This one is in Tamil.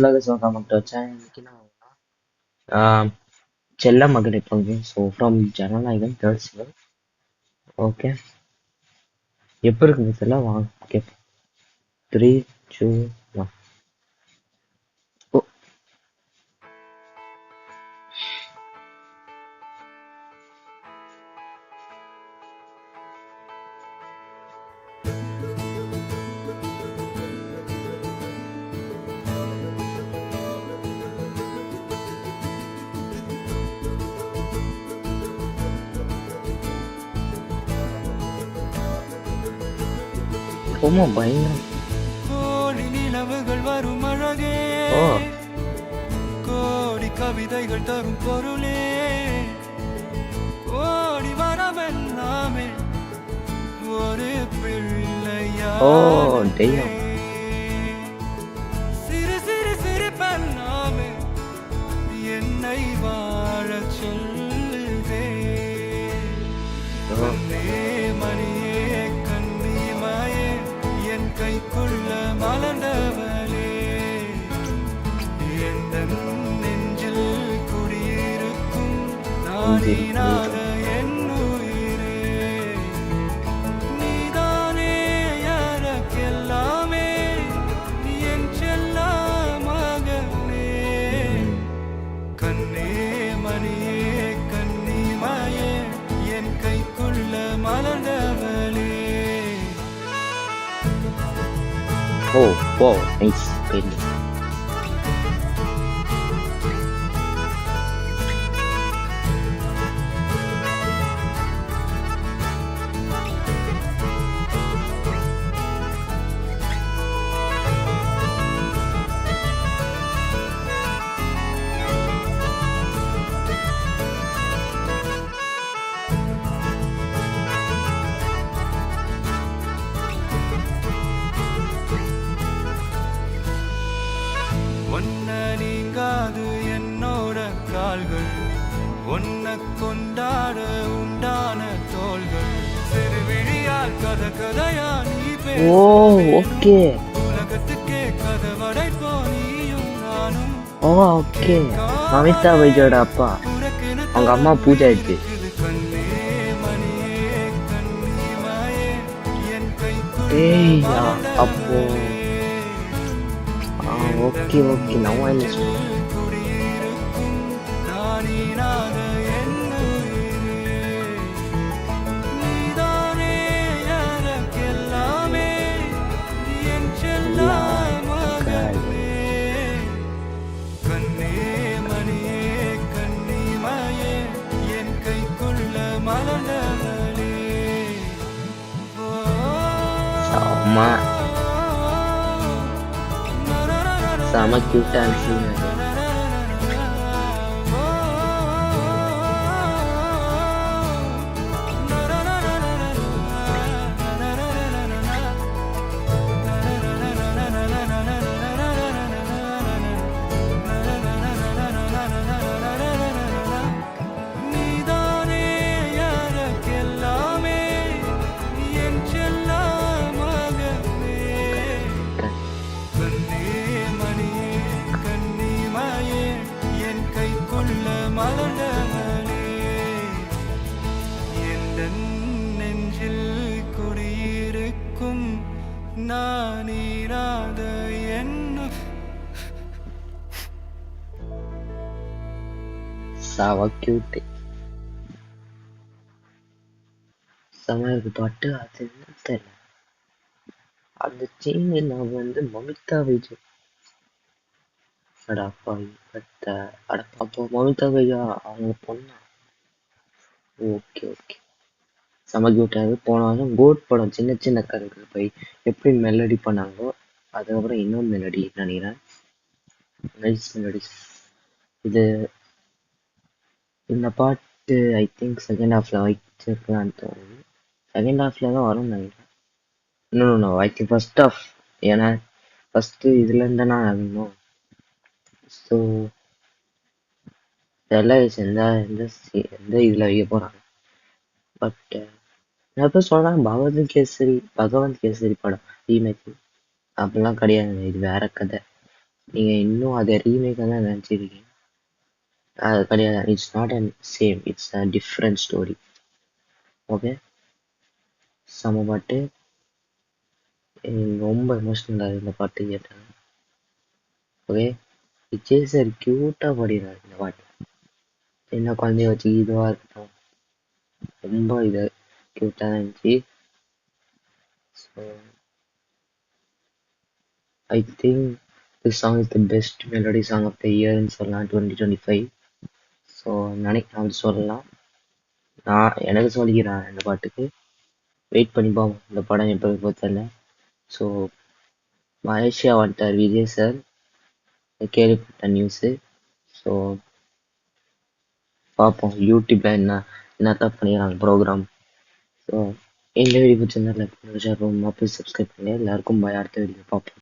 உலக சோகா மட்டும் வச்சேன் இன்னைக்கு நான் செல்ல மகன் எப்போது ஸோ ஃப்ரம் ஜனநாயகன் தேர்ட் சிவர். ஓகே, எப்போ இருக்குங்க தெரியல, வாங்க ஓகே 3 2 1. ஓ ரொம்ப பயங்கரம். கோடி நிலவுகள் வரும் அழகே, ஓ கோடி கவிதைகள் தரும் பொருளே, கோடி வரமெல்லாமே ஒரு பிள்ளையா. ஓ தெய்வம். சிறு சிறு சிரிப்பெல்லாமே என்னை வாழச் சொல்லுதே. கண்ணே மணியே கண்ணிமாயே என் கைக்குள்ள மலர்ந்தவளே, எந்த நெஞ்சில் குடியிருக்கும் நானீனாக என் உயிரே. நீதானே எனக்கெல்லாமே, நீ என் செல்ல மகனே. கண்ணே மணியே கண்ணிமாயே என் கைக்குள்ள மலர்ந்தவளே. ஓ ஓ நைஸ் பெரிய. ஒன்ன நீங்காது என்னோட கால்கள், ஒன்ன கொண்டாட உண்டான தோள்கள், சிறுவிழியால் கதை கதையா நீ ஓ ஓகே உலகத்துக்கே கதை வடைப்போ நீயும் நானும். ஓ ஓகே. மமிதா பைஜோட அப்பா, அவங்க அம்மா பூஜா ஆயிடுச்சு. கண்ணே மணியே கண்ணிமாயே என் ஏய் கைக்குள்ள அப்போ ஓகே ஓகே நவ் ஐ குடியிருக்கும் நானீனாக என் உயிரே. நீதானே எனக்கெல்லாமே, நீ என் செல்ல மகனே. கண்ணே மணியே கண்ணிமாயே என் கைக்குள்ள மலர்ந்தவளே. செம்ம செம கியூட்டான சீன் அது. நீதானே எனக்கெல்லாமே, நீ என் செல்ல மகனே. கண்ணே மணியே கண்ணிமாயே என் கைக்குள்ள மலர்ந்தவளே, எந்த நெஞ்சில் குடியிருக்கும் நானீராத என். செம கியூட் செம இருக்கு பாட்டு. அது என்ன தெரியல, அந்த சீன் நான் மமிதா பைஜோ அடப்பா அப்போ மமிதா பைஜா அவங்க பொண்ணா. ஓகே ஓகே செம கியூட்டாக. போன வருஷம் கோட் படம் சின்ன சின்ன கருங்கள் போய் எப்படி மெலடி பண்ணாங்களோ அதுக்கப்புறம் இன்னொரு மெலடி நினைக்கிறேன். Nice melodies. இது இந்த பாட்டு ஐ திங்க் செகண்ட் ஹாஃப்ல வச்சிருக்கலான்னு தோணுது. செகண்ட் ஹாஃப்ல தான் வரும்னு நினைக்கிறேன். இன்னும் ஐ திங்க் ஃபர்ஸ்ட் ஹாஃப், ஏன்னா ஃபர்ஸ்ட் இதுல இருந்தா நான் ஆகணும். ஸோ இதெல்லாம் எந்த எந்த எந்த இதுல வைக்க போறாங்க. பட் நிறைய பேர் சொல்றாங்க பகவந்த் கேசரி படம் ரீமேக். அப்படிலாம் கிடையாது, இது வேற கதை. நீங்க இன்னும் அதை ரீமேக்காக தான் நினச்சிருக்கீங்க. அது கிடையாது. It's not and same, it's a different story. Okay, செம பாட்டு. ரொம்ப எமோஷ்னலாக இந்த பாட்டு கேட்டேன். ஓகே, விஜய் சார் க்யூட்டாக பாடினார் இந்த பாட்டு. சின்ன குழந்தைய வச்சு இதுவாக இருக்கட்டும், ரொம்ப இது க்யூட்டாக இருந்துச்சு. So I think this song is the best melody song of the இயர்னு சொல்லலாம் 2025. ஸோ நான் சொல்லலாம். நான் எனக்கு சொல்லிக்கிறேன் இந்த பாட்டுக்கு. வெயிட் பண்ணி பார்ப்போம் இந்த படம் எப்போ பார்த்தல. ஸோ மலேசியா வந்துட்டார் விஜய் சார், கேள்விப்பட்ட நியூஸு. ஸோ பார்ப்போம் யூடியூப்ல என்னத்தான் பண்ணிடுறாங்க ப்ரோக்ராம். ஸோ இந்த வீடியோ பிடிச்சிருந்தா லைக் பண்ணுங்க, ஷேர் பண்ணுங்க, சப்ஸ்கிரைப் பண்ணுங்க. எல்லாருக்கும் பாய். அடுத்த வீடியோ பார்ப்போம்.